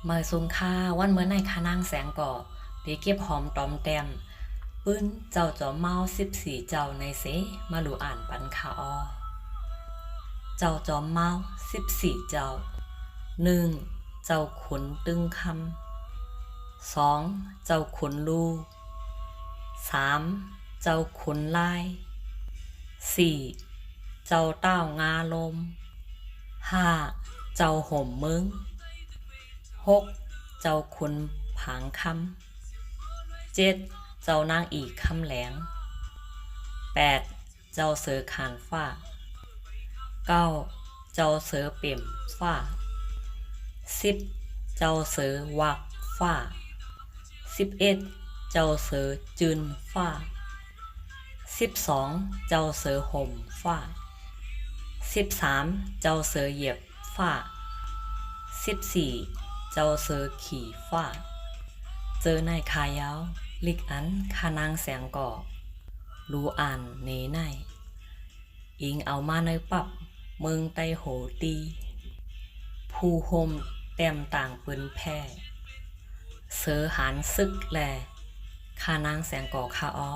เมื่อสุงค่าวันเมื่อในคานางแสงก่อได้เก็บหอมตอมแต้มปื้นเจ้าจอมเมา14เจ้าในเสมาดูอ่านปันคาอ้อเจ้าจอมเมา14เจ้า1เจ้าขุนตึงคำ2เจ้าขุนลู3เจ้าขุนลาย4เจ้าเต้างาลม5เจ้าห่มมึง6เจ้าขุนผางคำ7เจ้านางอีกคำแหลง8เจ้าเสือขานฟ้า9เจ้าเสือเปี่ยมฟ้า10เจ้าเสือวักฟ้า11เจ้าเสือจืนฟ้า12เจ้าเสือห่มฟ้า13เจ้าเสือเหยียบฟ้า14เจ้าเสือขี่ฟ้าเจอในคายาวลิกอันคานางแสงก่อรู้อ่านเนในอิงเอามาในปับเมืองไตโหตีผู้โฮมแต้มต่างปืนแพ่เสือหานซึกแลคานางแสงก่อคาอ้อ